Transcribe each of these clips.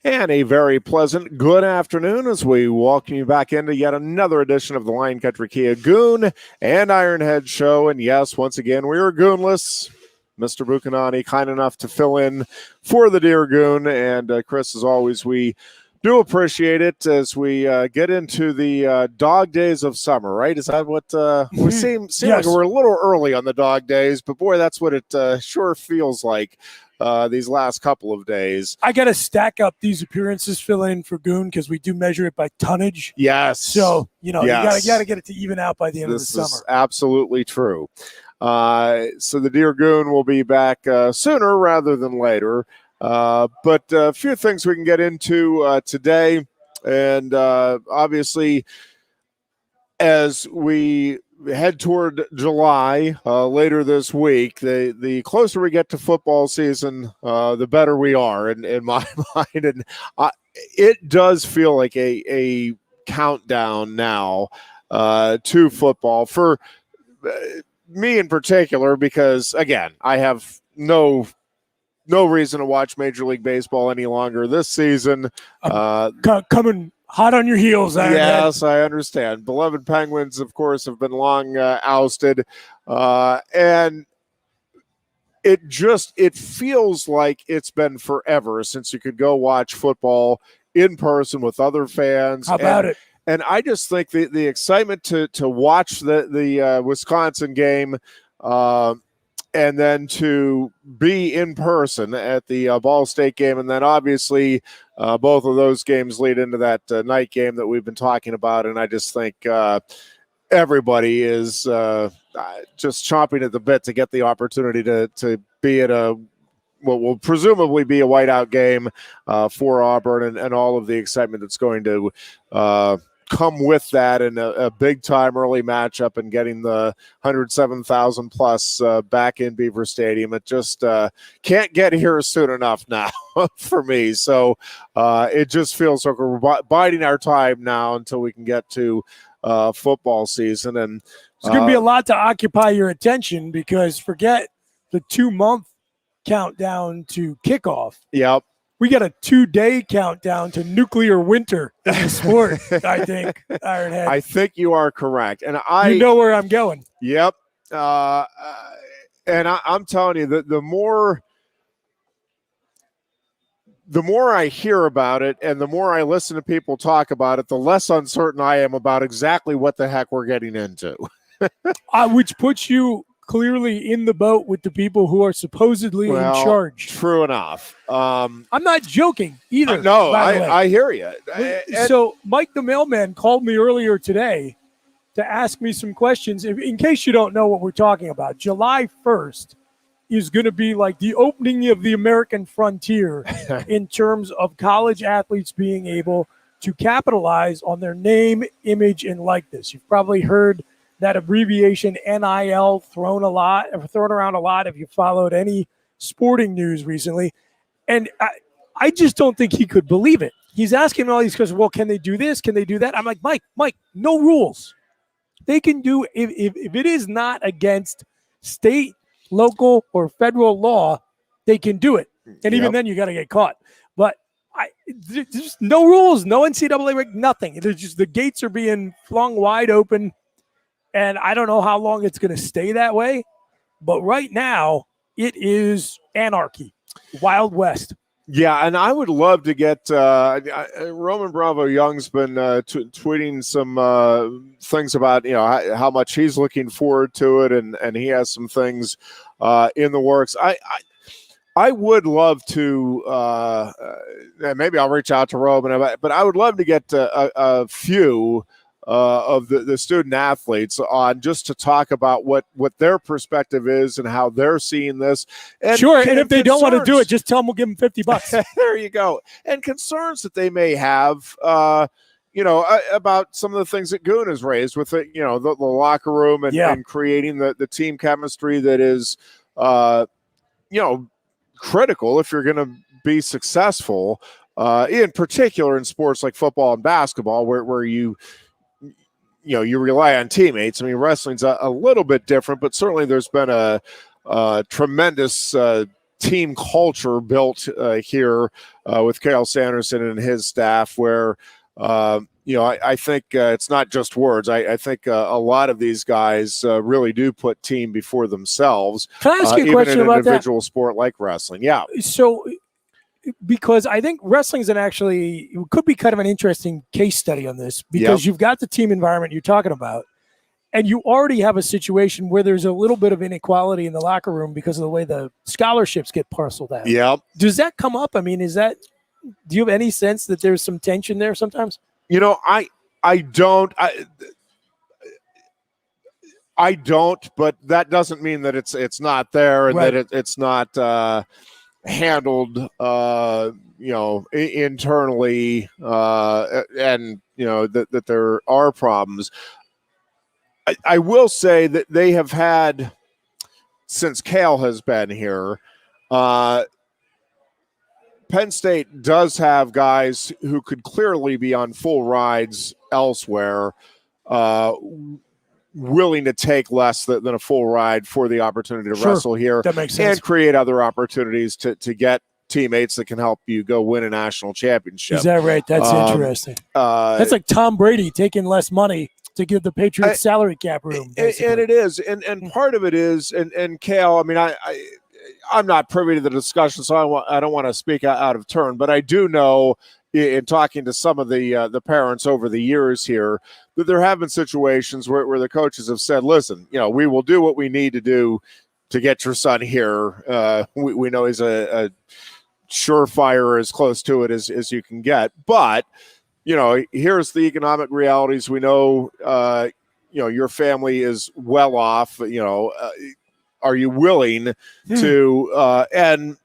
And a very pleasant good afternoon as we welcome you back into yet another edition of the Lion Country Kia Goon and Ironhead Show. And yes, once again, we are goonless. Mr. Buchanani, kind enough to fill in for the Dear Goon. And Chris, as always, we do appreciate it as we get into the dog days of summer, right? Is that what we seem Yes. like we're a little early on the dog days, but boy, that's what it sure feels like these last couple of days. I got to stack up these appearances fill in for Goon because we do measure it by tonnage. Yes. So, you Yes. got to get it to even out by the end of the This summer. is absolutely true. So the Dear Goon will be back sooner rather than later. But a few things we can get into today. And obviously, as we head toward July later this week, the closer we get to football season, the better we are in my mind. And it does feel like a countdown now to football for me in particular, because again, I have no reason to watch Major League Baseball any longer this season. Coming hot on your heels, Ironhead. Yes, I understand. Beloved Penguins, of course, have been long ousted, and it feels like it's been forever since you could go watch football in person with other fans. How about it? And I just think the excitement to watch the Wisconsin game, and then to be in person at the Ball State game, and then obviously both of those games lead into that night game that we've been talking about. And I just think everybody is just chomping at the bit to get the opportunity to be at what will presumably be a whiteout game for Auburn, and all of the excitement that's going to come with that, and a big time early matchup, and getting the 107,000 plus back in Beaver Stadium. It just can't get here soon enough now for me. So it just feels like we're biding our time now until we can get to football season. And There's going to be a lot to occupy your attention, because forget the 2-month countdown to kickoff. Yep. We got a 2-day countdown to nuclear winter in the sport, I think, Ironhead. I think you are correct. And you know where I'm going. Yep. And I'm telling you that the more I hear about it and the more I listen to people talk about it, the less uncertain I am about exactly what the heck we're getting into. Which puts you clearly in the boat with the people who are supposedly in charge. True enough. I'm not joking either. No, I hear you. So Mike the mailman called me earlier today to ask me some questions. In case you don't know what we're talking about, July 1st is going to be like the opening of the American frontier in terms of college athletes being able to capitalize on their name, image, and likeness. You've probably heard that abbreviation NIL thrown around a lot if you followed any sporting news recently. And I just don't think he could believe it. He's asking all these questions. Well, can they do this? Can they do that? I'm like, Mike, no rules. They can do, if it is not against state, local, or federal law, they can do it. And even then you got to get caught. But there's no rules, no NCAA, nothing. There's just, the gates are being flung wide open. And I don't know how long it's going to stay that way. But right now, it is anarchy, Wild West. Yeah, and I would love to get Roman Bravo Young's been tweeting some things about how much he's looking forward to it, and he has some things in the works. I would love to maybe I'll reach out to Roman, but I would love to get a few of the student athletes on, just to talk about what their perspective is and how they're seing this. And sure, and if they don't want to do it, just tell them we'll give them $50. There you go. And concerns that they may have, about some of the things that Goon has raised with it, the locker room and creating the team chemistry that is, critical if you're going to be successful, in particular in sports like football and basketball, where you rely on teammates. I mean, wrestling's a little bit different, but certainly there's been a tremendous team culture built here with Carol Sanderson and his staff, where I think it's not just words. I think a lot of these guys really do put team before themselves. Can I ask you a even question in an about individual sport like wrestling? Yeah. So, because I think wrestling's it could be kind of an interesting case study on this, because you've got the team environment you're talking about, and you already have a situation where there's a little bit of inequality in the locker room because of the way the scholarships get parceled out. Yeah. Does that come up? I mean, do you have any sense that there's some tension there sometimes? I don't. I don't, but that doesn't mean that it's not there and right. that it's not handled, internally, and that there are problems. I will say that they have had, since Cale has been here, Penn State does have guys who could clearly be on full rides elsewhere, willing to take less than a full ride for the opportunity to wrestle here. That makes sense. And create other opportunities to get teammates that can help you go win a national championship. Is that right? That's interesting. That's like Tom Brady taking less money to give the Patriots salary cap room. And it is. And part of it is, and Cale, I mean, I'm not privy to the discussion, so I don't want to speak out of turn, but I do know, in talking to some of the parents over the years here, that there have been situations where the coaches have said, listen, we will do what we need to do to get your son here. We know he's a surefire, as close to it as you can get, but here's the economic realities. We know, your family is well off. Are you willing to? And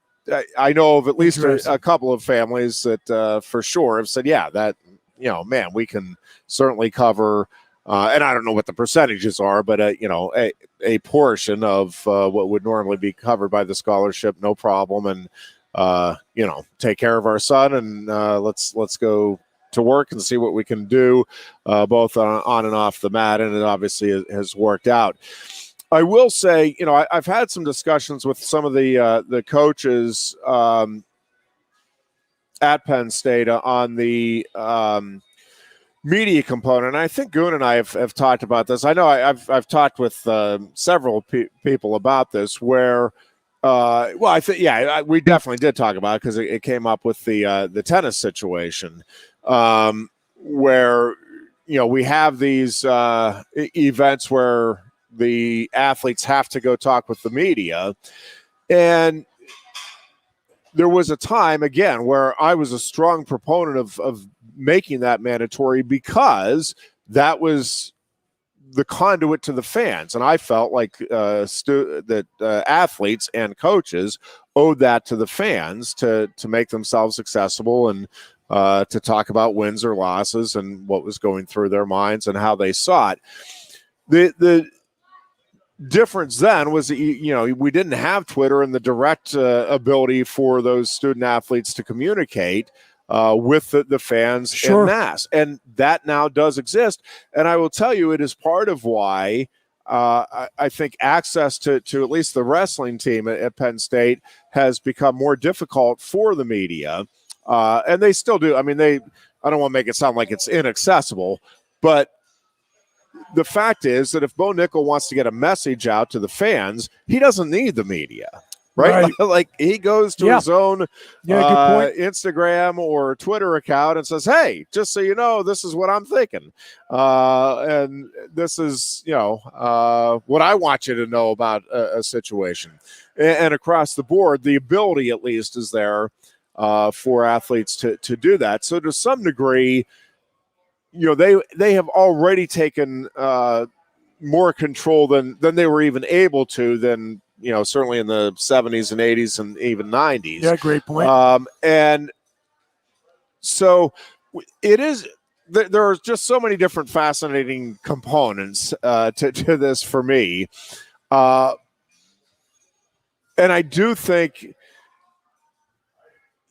I know of at least a couple of families that for sure have said, yeah, that man, we can certainly cover. And I don't know what the percentages are, but a portion of what would normally be covered by the scholarship, no problem, and take care of our son, and let's go to work and see what we can do, both on and off the mat, and it obviously has worked out. I will say, I've had some discussions with some of the coaches at Penn State on the media component. And I think Goon and I have talked about this. I know I've talked with several people about this, where I think we definitely did talk about it, because it came up with the tennis situation, where we have these events where the athletes have to go talk with the media. And there was a time, again, where I was a strong proponent of making that mandatory, because that was the conduit to the fans. And I felt like that athletes and coaches owed that to the fans to make themselves accessible, and to talk about wins or losses and what was going through their minds and how they saw it. The difference then was that, we didn't have Twitter and the direct ability for those student athletes to communicate with the fans en masse. And that now does exist. And I will tell you, it is part of why I think access to at least the wrestling team at Penn State has become more difficult for the media. And they still do. I mean, I don't want to make it sound like it's inaccessible, but the fact is that if Bo Nickel wants to get a message out to the fans, he doesn't need the media, right? Like he goes to his own Instagram or Twitter account and says, hey, just so you know, this is what I'm thinking. And this is, what I want you to know about a situation. And across the board, the ability at least is there for athletes to do that. So to some degree, they have already taken more control than they were even able to, than certainly in the 70s and 80s and even 90s. Yeah, great point. And so it is. There are just so many different fascinating components to this for me, and I do think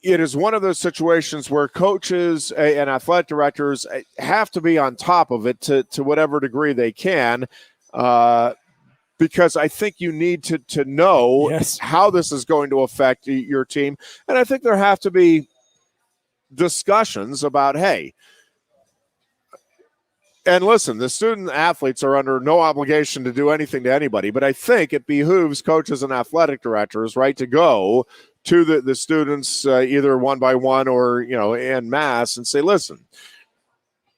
it is one of those situations where coaches and athletic directors have to be on top of it to whatever degree they can, because I think you need to know Yes. how this is going to affect your team. And I think there have to be discussions about, hey, and listen, the student athletes are under no obligation to do anything to anybody, but I think it behooves coaches and athletic directors, right, to go to the students either one by one or, en masse and say, listen,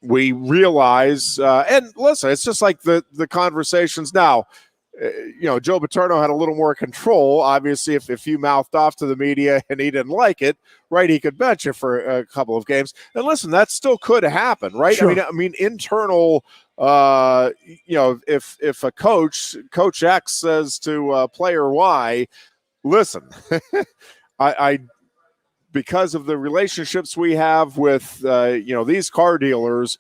we realize, and listen, it's just like the conversations now. Joe Paterno had a little more control. Obviously, if you mouthed off to the media and he didn't like it, right, he could bench you for a couple of games. And listen, that still could happen, right? Sure. I mean, internal. If a Coach X says to player Y, listen, I because of the relationships we have with these car dealers,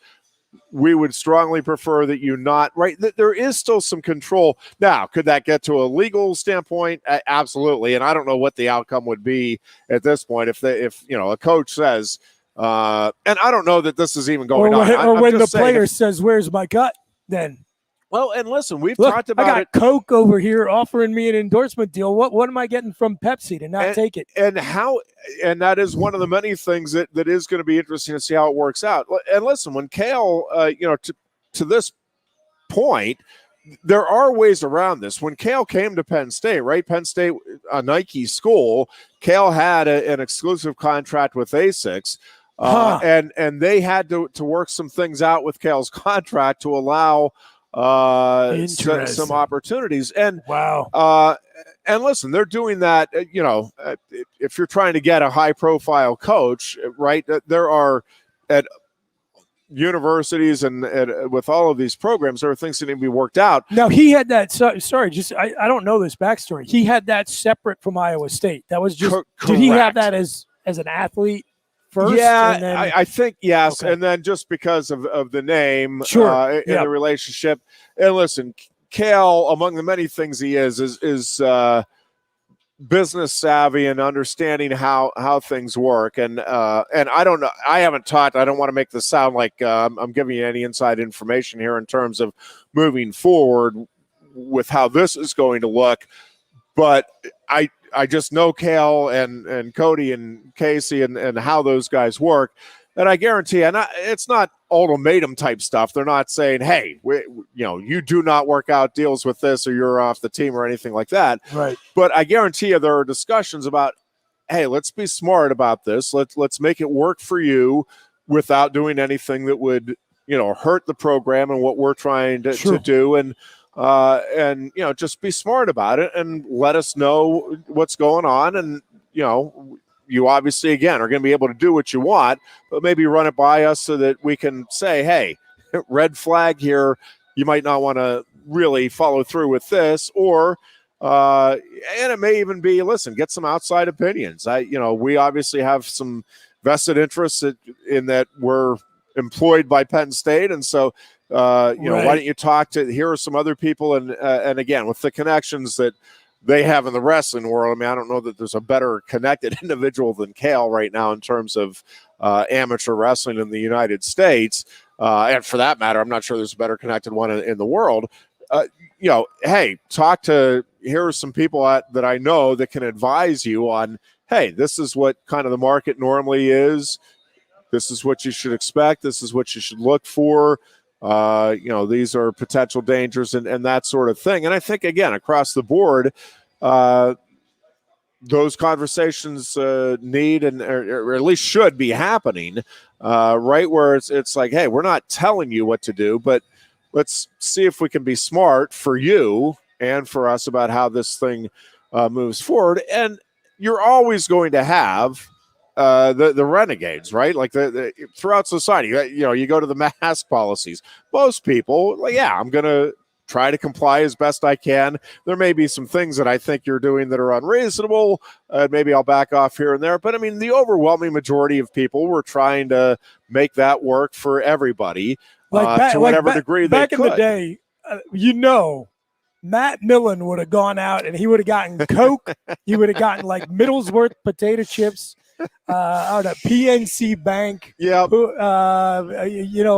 we would strongly prefer that you not, right? There is still some control. Now, could that get to a legal standpoint? Absolutely. And I don't know what the outcome would be at this point if a coach says, and I don't know that this is even going on. Or when the player says, where's my cut? Then. Well, and listen, we've talked about I got Coke over here offering me an endorsement deal. What am I getting from Pepsi to not take it? And that is one of the many things that is going to be interesting to see how it works out. And listen, when Kale, to this point, there are ways around this. When Kale came to Penn State, right? Penn State, a Nike school, Kale had an exclusive contract with ASICS. And they had to work some things out with Kale's contract to allow some opportunities. And wow. And listen, they're doing that. If you're trying to get a high profile coach, right, there are at universities and with all of these programs, there are things that need to be worked out. Now he had that. I don't know this backstory. He had that separate from Iowa State. That was just. Did he have that as an athlete? First, yeah, I think yes, okay. And then just because of the name, sure, the relationship. And listen, Kale, among the many things he is business savvy and understanding how things work. And I don't know, I haven't taught. I don't want to make this sound like I'm giving you any inside information here in terms of moving forward with how this is going to look, but I just know Kale and Cody and Casey and how those guys work. And I guarantee, it's not ultimatum type stuff. They're not saying, hey, you do not work out deals with this or you're off the team or anything like that. Right. But I guarantee you there are discussions about, hey, let's be smart about this. Let's make it work for you without doing anything that would, hurt the program and what we're trying to do. And just be smart about it and let us know what's going on. And, you obviously, again, are going to be able to do what you want, but maybe run it by us so that we can say, hey, red flag here. You might not want to really follow through with this, or, and it may even be, listen, get some outside opinions. We obviously have some vested interests in that we're employed by Penn State. And so, why don't you talk to, here are some other people. And again, with the connections that they have in the wrestling world, I mean, I don't know that there's a better connected individual than Kale right now in terms of amateur wrestling in the United States. And for that matter, I'm not sure there's a better connected one in the world. Hey, here are some people that I know that can advise you on, hey, this is what kind of the market normally is. This is what you should expect. This is what you should look for. These are potential dangers and that sort of thing. And I think, again, across the board, those conversations need or at least should be happening, right, where it's like, hey, we're not telling you what to do, but let's see if we can be smart for you and for us about how this thing moves forward. And you're always going to have the renegades, right? Like the throughout society, you go to the mask policies. Most people, I'm going to try to comply as best I can. There may be some things that I think you're doing that are unreasonable. Maybe I'll back off here and there. But I mean, the overwhelming majority of people were trying to make that work for everybody to whatever degree they could. Back in the day, Matt Millen would have gone out and he would have gotten Coke. He would have gotten like Middlesworth potato chips. Out at PNC Bank, yeah,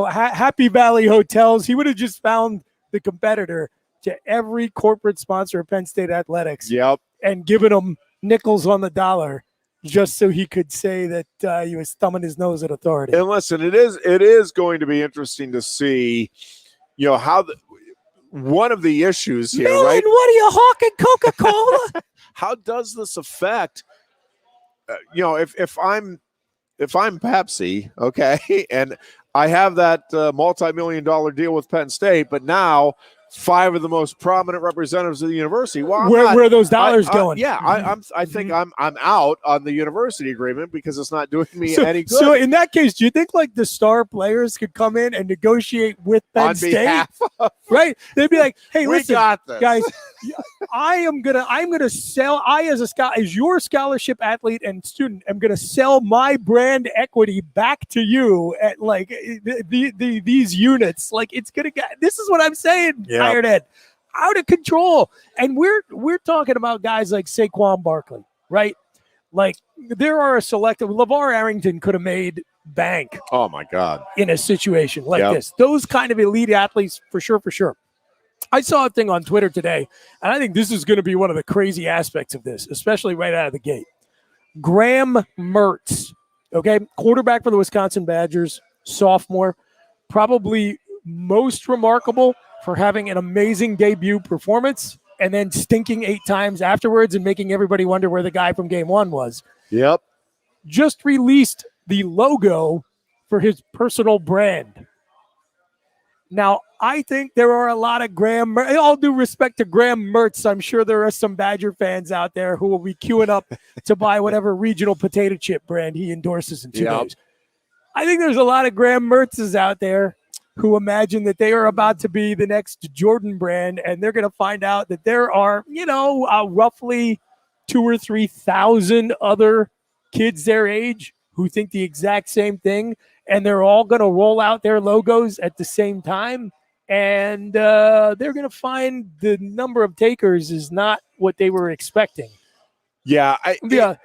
Happy Valley Hotels. He would have just found the competitor to every corporate sponsor of Penn State athletics. Yep. And giving them nickels on the dollar just so he could say that he was thumbing his nose at authority. And listen, it is going to be interesting to see, how one of the issues here, Millen, right? what are you hawking Coca-Cola? How does this affect, if I'm Pepsi, okay, and I have that multi-million-dollar deal with Penn State, but now 5 of the most prominent representatives of the university. Well, where are those dollars going? Yeah, I think I'm out on the university agreement because it's not doing me any good. So in that case, do you think like the star players could come in and negotiate with Penn State? Right? They'd be like, "Hey, listen, got this. guys, I'm gonna sell. As your scholarship athlete and student, I'm gonna sell my brand equity back to you at like these units. Like it's gonna get. This is what I'm saying." Yeah. Ironhead, out of control. And we're talking about guys like Saquon Barkley, right? Like there are a selective LeVar Arrington could have made bank. Oh my God. In a situation like this. Those kind of elite athletes for sure. I saw a thing on Twitter today, and I think this is going to be one of the crazy aspects of this, especially right out of the gate. Graham Mertz, okay, quarterback for the Wisconsin Badgers, sophomore, probably most remarkable for having an amazing debut performance and then stinking 8 times afterwards and making everybody wonder where the guy from game 1 was. Yep. Just released the logo for his personal brand. Now, I think there are a lot of all due respect to Graham Mertz, I'm sure there are some Badger fans out there who will be queuing up to buy whatever regional potato chip brand he endorses in 2 days. I think there's a lot of Graham Mertzes out there who imagine that they are about to be the next Jordan brand, and they're going to find out that there are, roughly 2,000 or 3,000 other kids their age who think the exact same thing, and they're all going to roll out their logos at the same time, and they're going to find the number of takers is not what they were expecting. Yeah, a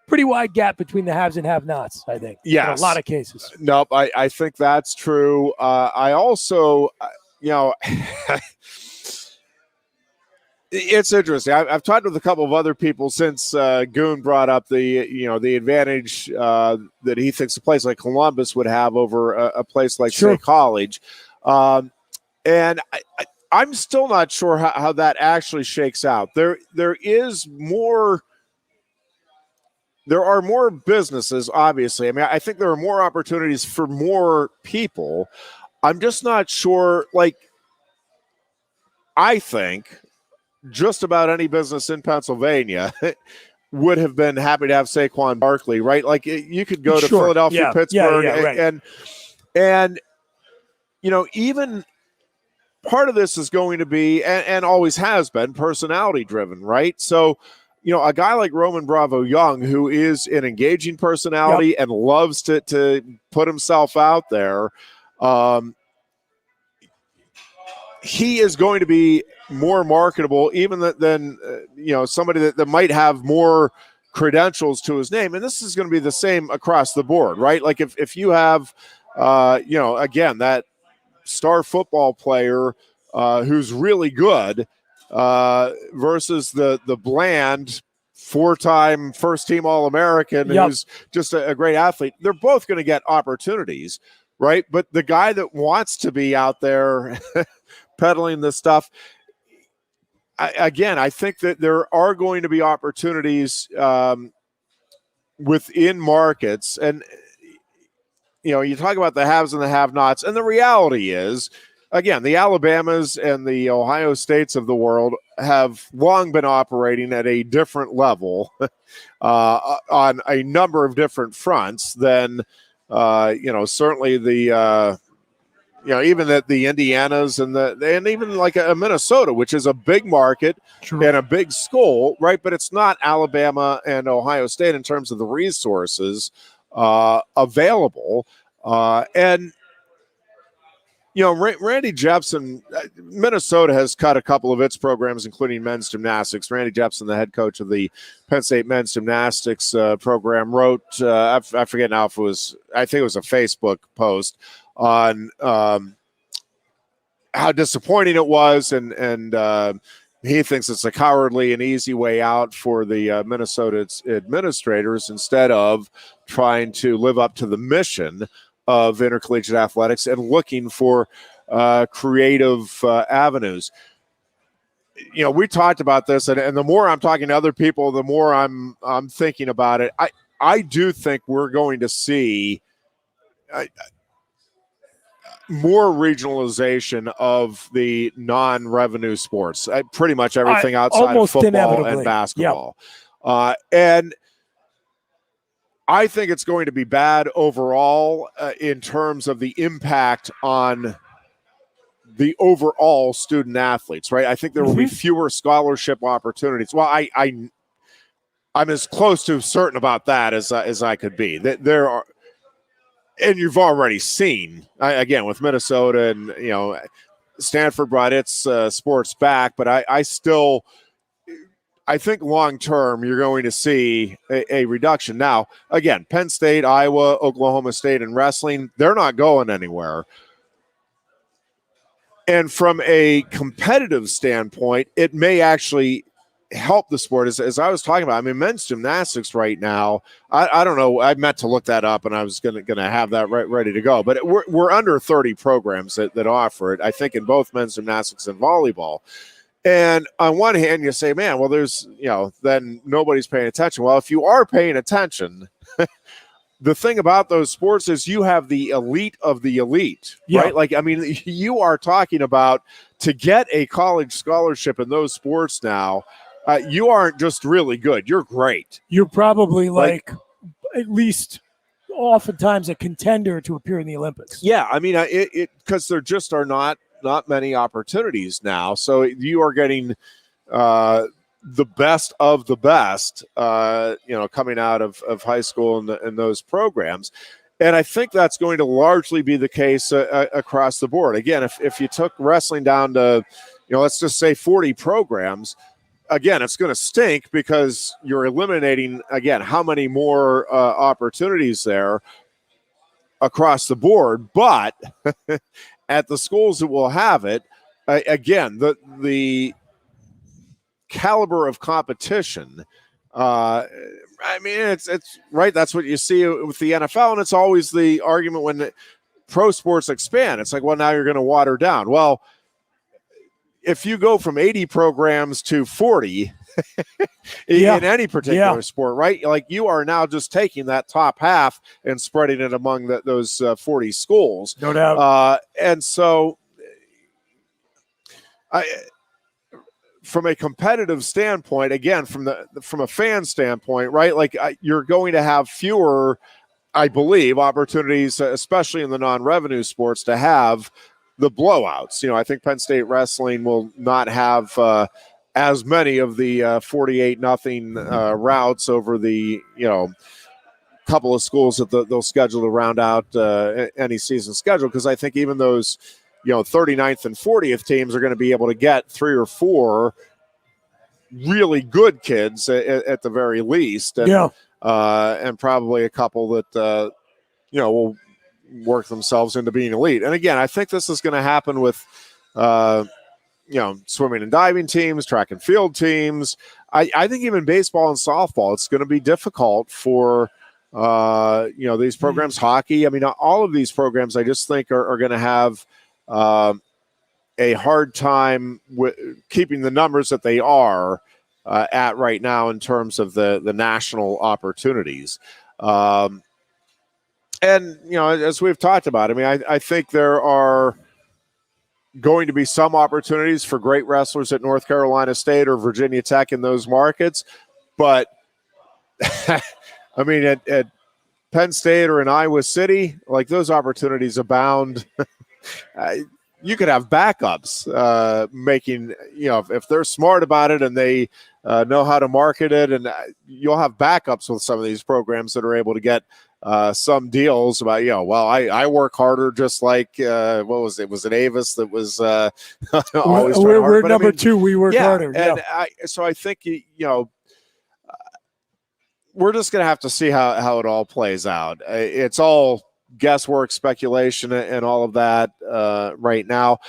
pretty wide gap between the haves and have-nots, I think. Yes. In a lot of cases. Nope, I think that's true. I also, it's interesting. I've talked with a couple of other people since Goon brought up the advantage that he thinks a place like Columbus would have over a place like, say, College. And I'm still not sure how that actually shakes out. There are more businesses, obviously. I mean, I think there are more opportunities for more people. I'm just not sure. Like, I think just about any business in Pennsylvania would have been happy to have Saquon Barkley, right? Like, you could go to Philadelphia, Pittsburgh, right. and even part of this is going to be, and always has been, personality driven, right? So, a guy like Roman Bravo Young, who is an engaging personality and loves to put himself out there, he is going to be more marketable even than somebody that might have more credentials to his name. And this is going to be the same across the board, right? Like if you have, again, that star football player who's really good, versus the bland 4-time first-team All-American who's just a great athlete. They're both going to get opportunities, right? But the guy that wants to be out there peddling this stuff, I think that there are going to be opportunities within markets. And, you talk about the haves and the have-nots, and the reality is, again, the Alabamas and the Ohio States of the world have long been operating at a different level on a number of different fronts than, certainly the, even the Indianas and even like a Minnesota, which is a big market and a big school, right? But it's not Alabama and Ohio State in terms of the resources available. And, Randy Jepson, Minnesota has cut a couple of its programs, including men's gymnastics. Randy Jepson, the head coach of the Penn State men's gymnastics program, wrote, I forget now if it was, I think it was a Facebook post on how disappointing it was, and he thinks it's a cowardly and easy way out for the Minnesota administrators instead of trying to live up to the mission of intercollegiate athletics and looking for creative avenues. We talked about this, and the more I'm talking to other people, the more I'm thinking about it. I do think we're going to see more regionalization of the non-revenue sports, pretty much everything outside of football and basketball. Yep. And I think it's going to be bad overall in terms of the impact on the overall student athletes, right? I think there will be fewer scholarship opportunities. Well, I'm as close to certain about that as I could be. There are, and you've already seen, again, with Minnesota and, Stanford brought its sports back, but I think long-term you're going to see a reduction. Now, again, Penn State, Iowa, Oklahoma State, and wrestling, they're not going anywhere. And from a competitive standpoint, it may actually help the sport. As I was talking about, men's gymnastics right now, I don't know, I meant to look that up, and I was going to have that ready to go, but we're under 30 programs that offer it, I think, in both men's gymnastics and volleyball. And on one hand, you say, man, well, there's, then nobody's paying attention. Well, if you are paying attention, the thing about those sports is you have the elite of the elite, right? You are talking about, to get a college scholarship in those sports now, you aren't just really good. You're great. You're probably like at least oftentimes a contender to appear in the Olympics. Yeah, because there just are not many opportunities now. So you are getting the best of the best, coming out of high school and those programs. And I think that's going to largely be the case across the board. Again, if you took wrestling down to, let's just say 40 programs, again, it's going to stink because you're eliminating, again, how many more opportunities there across the board. But at the schools that will have it, again, the caliber of competition, it's right. That's what you see with the NFL, and it's always the argument when pro sports expand. It's like, well, now you're going to water down. Well, if you go from 80 programs to 40 in any particular sport, right? Like, you are now just taking that top half and spreading it among those 40 schools. No doubt. And so from a competitive standpoint, again, from a fan standpoint, right? Like, you're going to have fewer, I believe, opportunities, especially in the non-revenue sports, to have the blowouts. I think Penn State wrestling will not have as many of the 48-0 routes over the couple of schools that they'll schedule to round out any season schedule, because I think even those 39th and 40th teams are going to be able to get 3 or 4 really good kids at the very least, and probably a couple that will work themselves into being elite. And again, I think this is going to happen with swimming and diving teams, track and field teams. I think even baseball and softball, it's going to be difficult for these programs. Hockey, all of these programs, I just think are going to have a hard time with keeping the numbers that they are at right now in terms of the national opportunities. And, as we've talked about, I think there are going to be some opportunities for great wrestlers at North Carolina State or Virginia Tech in those markets. But, at Penn State or in Iowa City, like, those opportunities abound. You could have backups making, if they're smart about it and they know how to market it, and you'll have backups with some of these programs that are able to get some deals about, I work harder, just like, what was it? Was it Avis that was always we're number 2. We work harder. And so I think, we're just going to have to see how it all plays out. It's all guesswork, speculation, and all of that right now.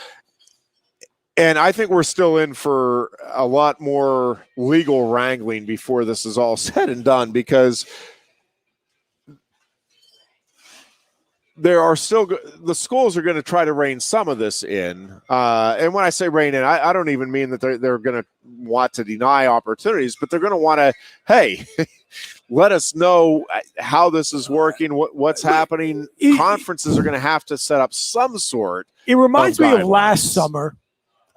And I think we're still in for a lot more legal wrangling before this is all said and done, because there are still the schools are going to try to rein some of this in. And when I say rein in, I don't even mean that they're going to want to deny opportunities, but they're going to want to, hey, let us know how this is working, what's happening. Conferences are going to have to set up some sort. It reminds me guidelines. of last summer,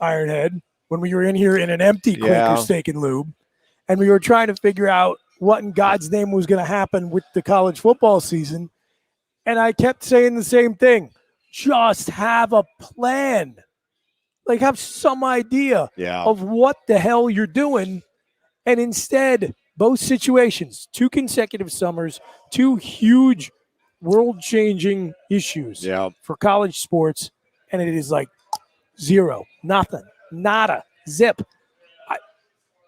Ironhead, when we were in here in an empty Quaker Steak and Lube, and we were trying to figure out what in God's name was going to happen with the college football season. And I kept saying the same thing. Just have a plan. Like, have some idea of what the hell you're doing. And instead, both situations, 2 consecutive summers, 2 huge world-changing issues for college sports. And it is like zero, nothing, nada, zip.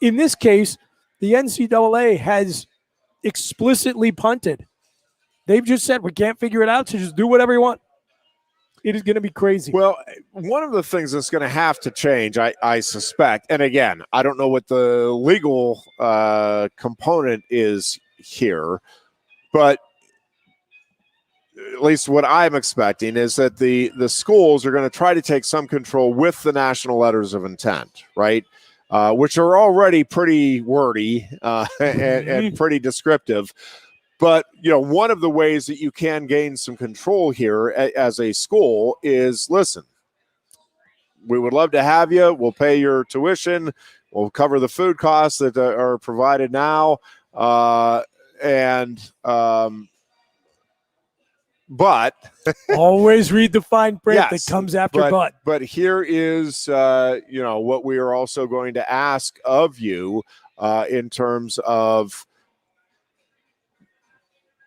In this case, the NCAA has explicitly punted. They've just said, we can't figure it out, so just do whatever you want. It is going to be crazy. Well, one of the things that's going to have to change, I suspect, and again, I don't know what the legal component is here, but at least what I'm expecting is that the schools are going to try to take some control with the national letters of intent, right? Which are already pretty wordy and pretty descriptive. But, one of the ways that you can gain some control here as a school is, listen, we would love to have you. We'll pay your tuition. We'll cover the food costs that are provided now. But always read the fine print that comes after but. But here is, what we are also going to ask of you in terms of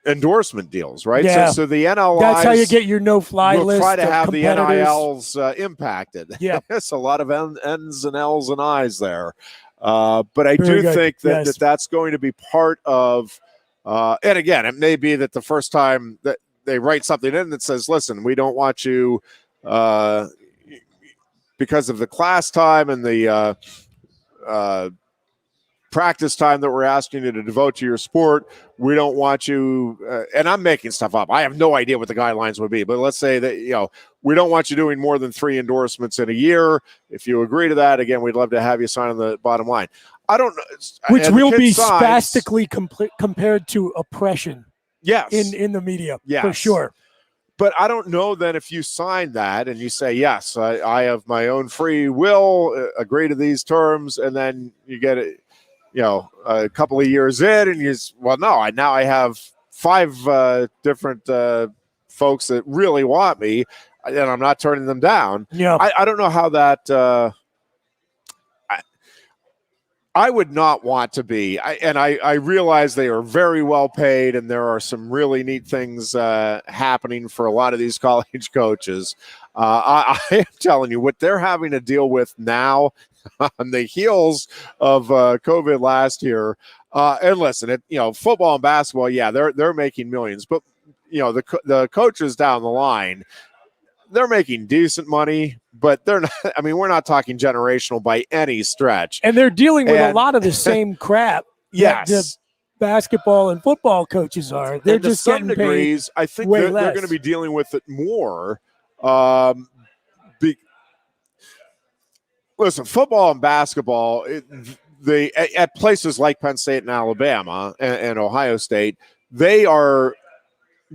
endorsement deals, right? Yeah. So the NLIs, that's how you get your no-fly list. Try to have the competitors. NILs impacted. Yeah, it's a lot of N's and L's and I's there. But I do think that that's going to be part of. And again, it may be that the first time that they write something in that says, "Listen, we don't want you because of the class time and the practice time that we're asking you to devote to your sport. We don't want you," and I'm making stuff up. I have no idea what the guidelines would be, but let's say that, we don't want you doing more than 3 endorsements in a year. If you agree to that, again, we'd love to have you sign on the bottom line. I don't know. Which will be spastically compared to oppression. Yes. In the media, for sure. But I don't know then if you sign that and you say, yes, I have my own free will, agree to these terms, and then you get it, a couple of years in, and now I have 5 different folks that really want me, and I'm not turning them down. Yeah, I don't know how that. I would not want to be, I realize they are very well paid, and there are some really neat things happening for a lot of these college coaches. I am telling you, what they're having to deal with now on the heels of COVID last year. And listen, football and basketball, they're making millions, but the coaches down the line, they're making decent money, but they're not. I mean, we're not talking generational by any stretch, and they're dealing with a lot of the same crap. Yes, the basketball and football coaches are. They're just getting paid. Degrees, I think they're going to be dealing with it more. Listen, football and basketball, at places like Penn State and Alabama and Ohio State, they are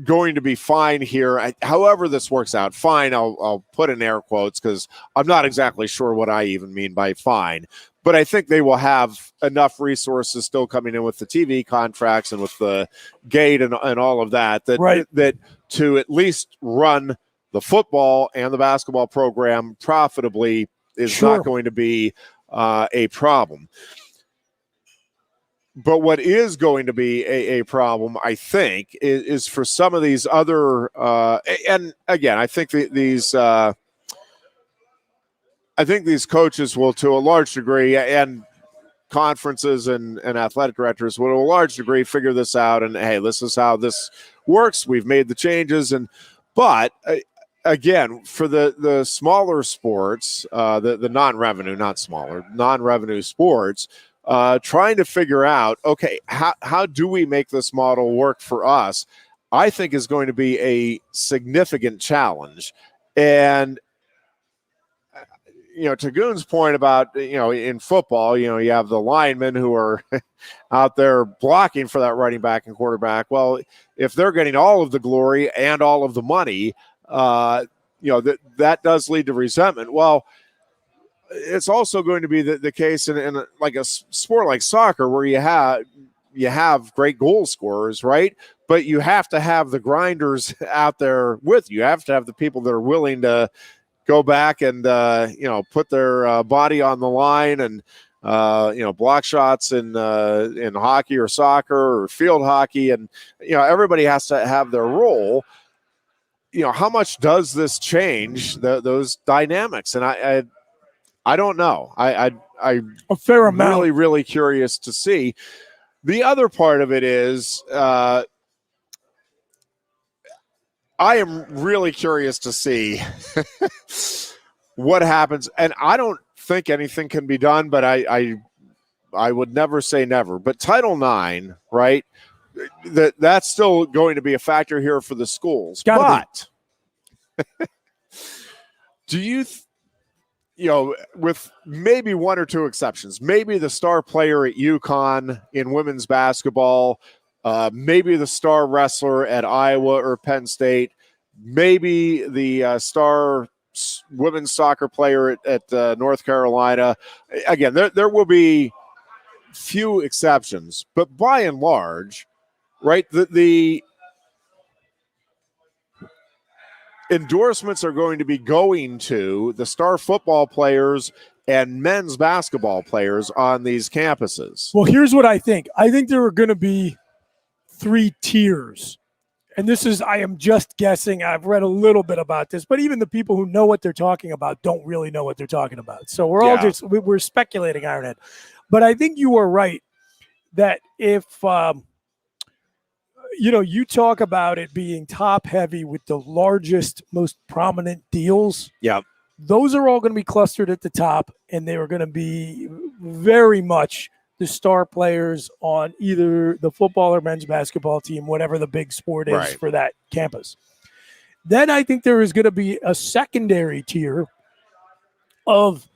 going to be fine here. However this works out, fine, I'll put in air quotes because I'm not exactly sure what I even mean by fine. But I think they will have enough resources still coming in with the TV contracts and with the gate and all of that to at least run the football and the basketball program profitably is not going to be a problem. But what is going to be a problem, I think, is for some of these other and again, I think these coaches will, to a large degree, and conferences and athletic directors will, to a large degree, figure this out. And hey, this is how this works. We've made the changes, but again, for the smaller sports, the non-revenue, not smaller, non-revenue sports, trying to figure out, okay, how do we make this model work for us, I think is going to be a significant challenge. And, to Goon's point about, in football, you have the linemen who are out there blocking for that running back and quarterback. Well, if they're getting all of the glory and all of the money, that does lead to resentment. Well, it's also going to be the case in like a sport like soccer, where you have great goal scorers, right? But you have to have the grinders out there with you. You have to have the people that are willing to go back and put their body on the line and block shots in hockey or soccer or field hockey, and everybody has to have their role. How much does this change those dynamics? And I don't know. I'm a fair amount. Really, really curious to see. The other part of it is I am really curious to see what happens. And I don't think anything can be done, but I would never say never. But Title IX, right, that's still going to be a factor here for the schools. But do you with maybe one or two exceptions, maybe the star player at UConn in women's basketball, maybe the star wrestler at Iowa or Penn State, maybe the star women's soccer player at North Carolina. Again, there will be few exceptions, but by and large, right, the endorsements are going to be going to the star football players and men's basketball players on these campuses. Well, here's what I think. I think there are going to be 3 tiers. And this is, I am just guessing. I've read a little bit about this, but even the people who know what they're talking about don't really know what they're talking about. So we're speculating, Ironhead. But I think you are right that if, you talk about it being top heavy with the largest, most prominent deals. Yeah. Those are all going to be clustered at the top, and they are going to be very much the star players on either the football or men's basketball team, whatever the big sport is for that campus. Then I think there is going to be a secondary tier of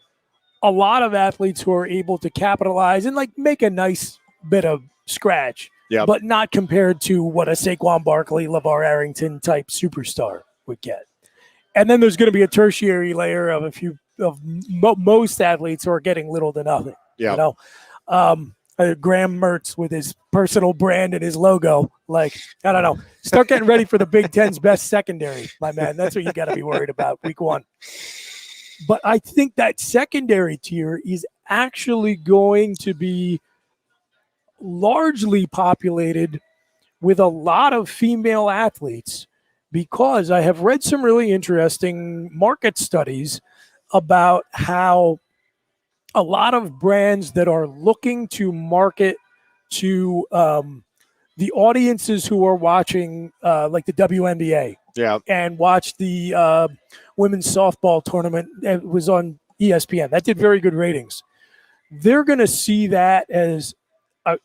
a lot of athletes who are able to capitalize and make a nice bit of scratch. Yep. But not compared to what a Saquon Barkley, LeVar Arrington type superstar would get. And then there's going to be a tertiary layer of most athletes who are getting little to nothing. Yeah. Graham Mertz with his personal brand and his logo. I don't know. Start getting ready for the Big Ten's best secondary, my man. That's what you got to be worried about week 1. But I think that secondary tier is actually going to be largely populated with a lot of female athletes, because I have read some really interesting market studies about how a lot of brands that are looking to market to the audiences who are watching like the WNBA and watch the women's softball tournament. It was on ESPN. That did very good ratings. They're going to see that as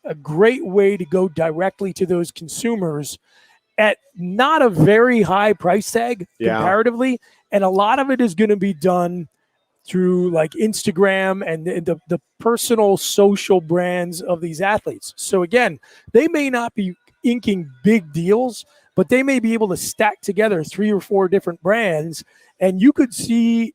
a great way to go directly to those consumers at not a very high price tag comparatively. And a lot of it is going to be done through Instagram and the personal social brands of these athletes. So again, they may not be inking big deals, but they may be able to stack together 3 or 4 different brands. And you could see,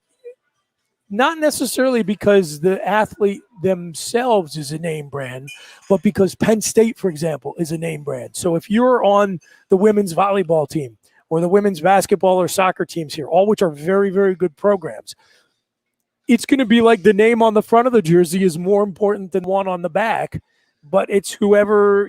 not necessarily because the athlete themselves is a name brand, but because Penn State, for example, is a name brand. So if you're on the women's volleyball team or the women's basketball or soccer teams here, all which are very, very good programs, it's going to be like the name on the front of the jersey is more important than one on the back, but it's whoever,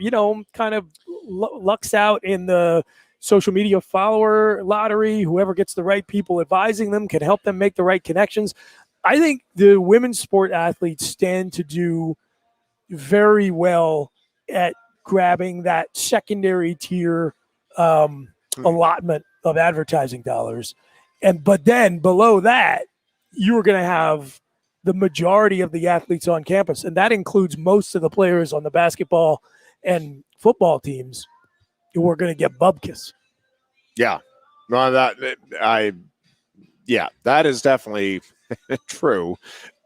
kind of lucks out in the social media follower lottery, whoever gets the right people advising them can help them make the right connections. I think the women's sport athletes stand to do very well at grabbing that secondary tier allotment of advertising dollars. But then below that, you were going to have the majority of the athletes on campus, and that includes most of the players on the basketball and football teams who are going to get bubkiss. Yeah. No, that is definitely true.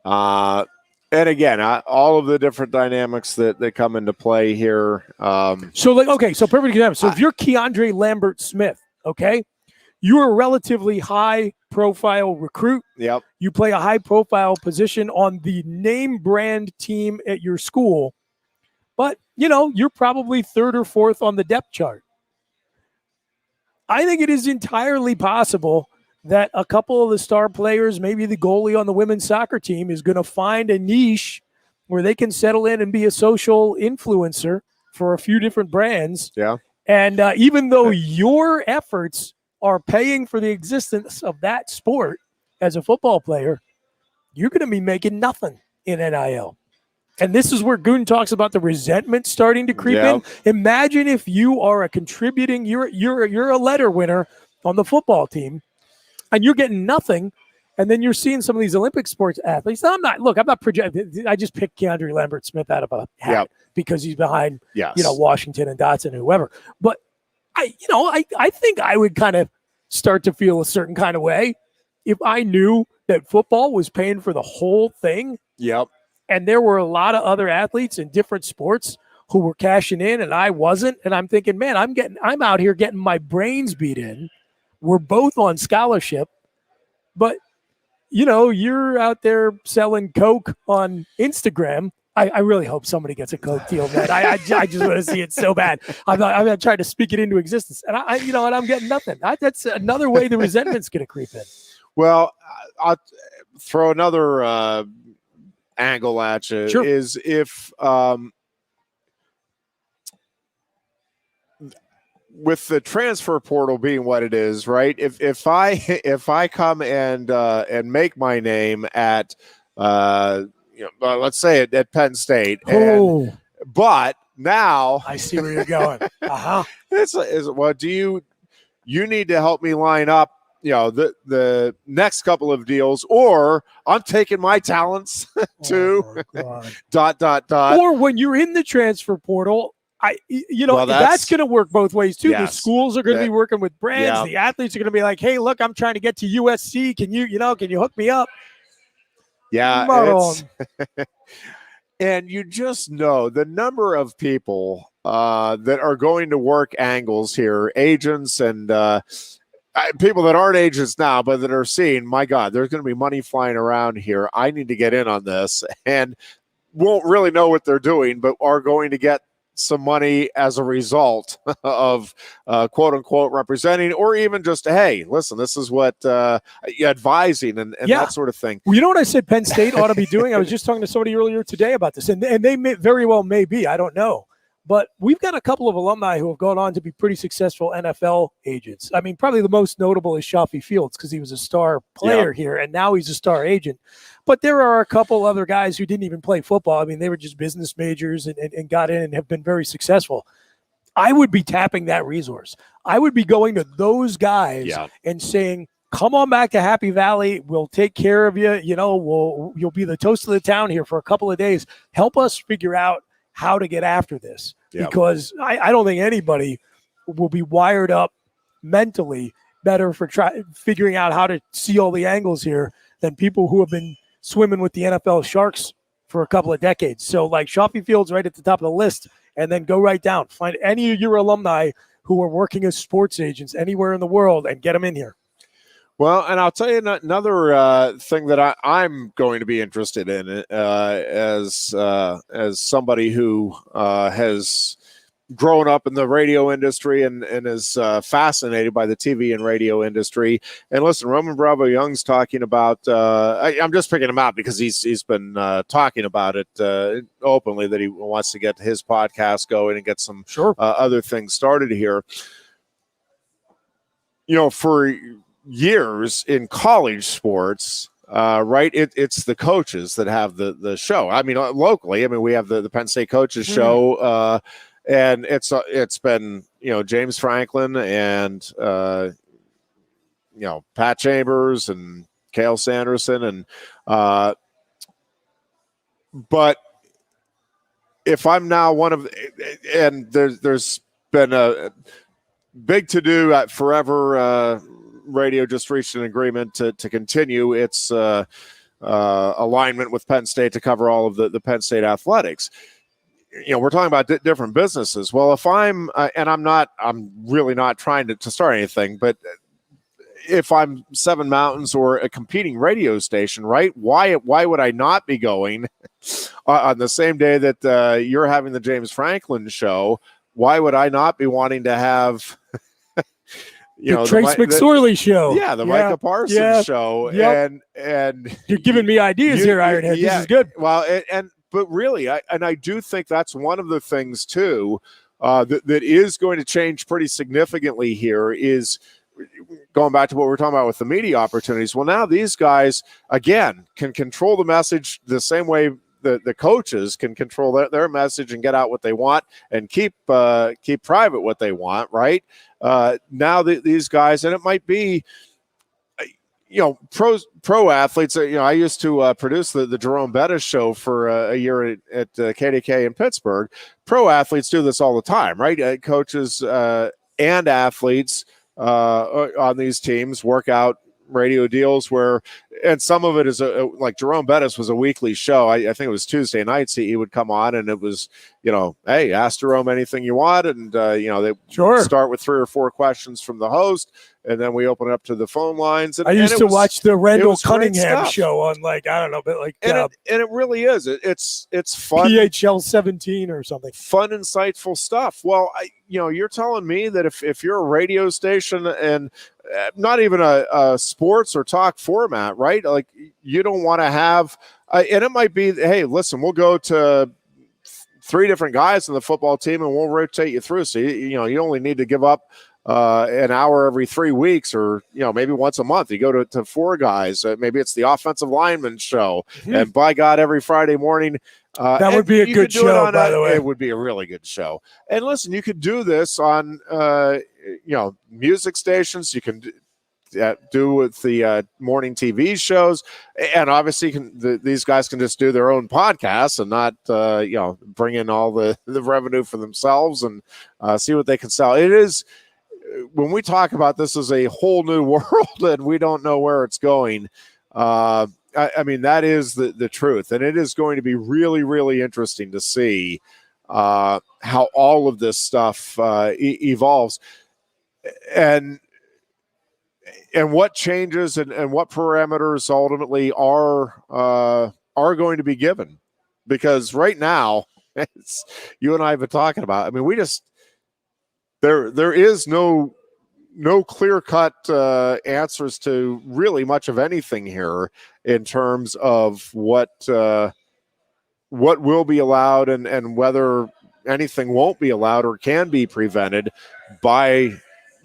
And again, all of the different dynamics that come into play here. So perfect example. So if you're Keandre Lambert-Smith, okay, you're a relatively high-profile recruit. Yep. You play a high-profile position on the name brand team at your school, but, you're probably third or fourth on the depth chart. I think it is entirely possible that a couple of the star players, maybe the goalie on the women's soccer team, is going to find a niche where they can settle in and be a social influencer for a few different brands. Yeah. And even though your efforts are paying for the existence of that sport as a football player, you're going to be making nothing in NIL. And this is where Goon talks about the resentment starting to creep in. Imagine if you are a contributing, you're a letter winner on the football team, and you're getting nothing, and then you're seeing some of these Olympic sports athletes. Now, I'm not projecting. I just picked Keandre Lambert-Smith out of a hat because he's behind, Washington and Dotson and whoever. But I think I would kind of start to feel a certain kind of way if I knew that football was paying for the whole thing. Yep. And there were a lot of other athletes in different sports who were cashing in, and I wasn't. And I'm thinking, man, I'm out here getting my brains beat in. We're both on scholarship, but you're out there selling Coke on Instagram. I really hope somebody gets a Coke deal, man. I just want to see it so bad. I'm trying to speak it into existence, and and I'm getting nothing. That's another way the resentment's going to creep in. Well, I'll throw another angle at you. Sure. Is if with the transfer portal being what it is, right? If I come and make my name at let's say at Penn State, but now I see where you're going. Well, you need to help me line up the next couple of deals, or I'm taking my talents to ... Or when you're in the transfer portal, that's going to work both ways too. Yes, the schools are going to be working with brands. Yeah. The athletes are going to be like, hey, look, I'm trying to get to USC. Can you hook me up? Yeah. And you just know the number of people that are going to work angles here, agents and people that aren't agents now, but that are seeing, my God, there's going to be money flying around here. I need to get in on this, and won't really know what they're doing, but are going to get some money as a result of quote unquote representing, or even just, hey, listen, this is what advising and that sort of thing. Well, you know what I said Penn State ought to be doing? I was just talking to somebody earlier today about this, and they very well may be, I don't know. But we've got a couple of alumni who have gone on to be pretty successful NFL agents. I mean, probably the most notable is Shafi Fields, because he was a star player here, and now he's a star agent. But there are a couple other guys who didn't even play football. I mean, they were just business majors and got in and have been very successful. I would be tapping that resource. I would be going to those guys and saying, come on back to Happy Valley. We'll take care of you. You'll be the toast of the town here for a couple of days. Help us figure out how to get after this. Because I don't think anybody will be wired up mentally better for figuring out how to see all the angles here than people who have been swimming with the NFL sharks for a couple of decades. So like Shafi Fields right at the top of the list, and then go right down. Find any of your alumni who are working as sports agents anywhere in the world and get them in here. Well, and I'll tell you another thing that I'm going to be interested in as somebody who has grown up in the radio industry and is fascinated by the TV and radio industry. And listen, Roman Bravo Young's talking about, I'm just picking him out because he's been talking about it openly, that he wants to get his podcast going and get some other things started here. For years in college sports, right? It's the coaches that have the show. I mean, locally, we have the Penn State coaches show, and it's been James Franklin and Pat Chambers and Cale Sanderson, and but if I'm now one of, and there's been a big to do at Forever. Radio just reached an agreement to continue its alignment with Penn State to cover all of the Penn State athletics. We're talking about different businesses. Well, if I'm really not trying to start anything, but if I'm Seven Mountains or a competing radio station, right? Why would I not be going on the same day that you're having the James Franklin show? Why would I not be wanting to have the Trace McSorley show? Yeah, the Micah Parsons show. Yep. And you're giving me ideas here, Ironhead. Yeah, this is good. Well, but really, I do think that's one of the things too that is going to change pretty significantly here is going back to what we're talking about with the media opportunities. Well, now these guys, again, can control the message the same way the coaches can control their message and get out what they want and keep private what they want, right? Now these guys, and it might be, pro athletes. I used to produce the Jerome Bettis show for a year at KDK in Pittsburgh. Pro athletes do this all the time, right? Coaches and athletes on these teams work out radio deals and some of it is like Jerome Bettis was a weekly show. I think it was Tuesday nights he would come on, and it was, hey, ask Jerome anything you want. And, they start with 3 or 4 questions from the host, and then we open it up to the phone lines. And, I used to watch the Randall Cunningham show on and it really is. It's fun. PHL 17 or something. Fun, insightful stuff. Well, you're telling me that if you're a radio station and not even a sports or talk format, right? Like you don't want to have, and it might be, hey, listen, we'll go to 3 different guys in the football team and we'll rotate you through. So, you only need to give up an hour every 3 weeks or, maybe once a month. You go to 4 guys. Maybe it's the offensive lineman show. Mm-hmm. And by God, every Friday morning. That would be a good show, by the way. It would be a really good show. And listen, you could do this on, music stations. You can do with the morning TV shows, and obviously these guys can just do their own podcasts and not bring in all the revenue for themselves and see what they can sell. It is, when we talk about this as a whole new world and we don't know where it's going, I mean, that is the truth, and it is going to be really, really interesting to see how all of this stuff evolves and what changes and what parameters ultimately are going to be given. Because right now, it's, you and I have been talking about, I mean, we just, there is no clear-cut answers to really much of anything here in terms of what will be allowed and whether anything won't be allowed or can be prevented by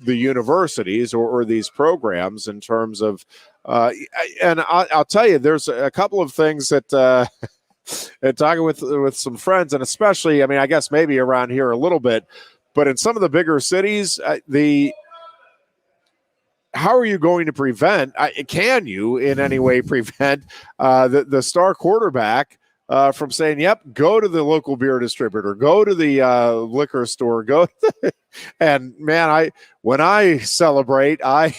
the universities or these programs in terms of and I'll tell you, there's a couple of things that and talking with some friends, and especially, I mean, I guess maybe around here a little bit, but in some of the bigger cities, how are you going to prevent, can you in any way prevent the star quarterback from saying, yep, go to the local beer distributor, go to the liquor store, and man, when I celebrate, and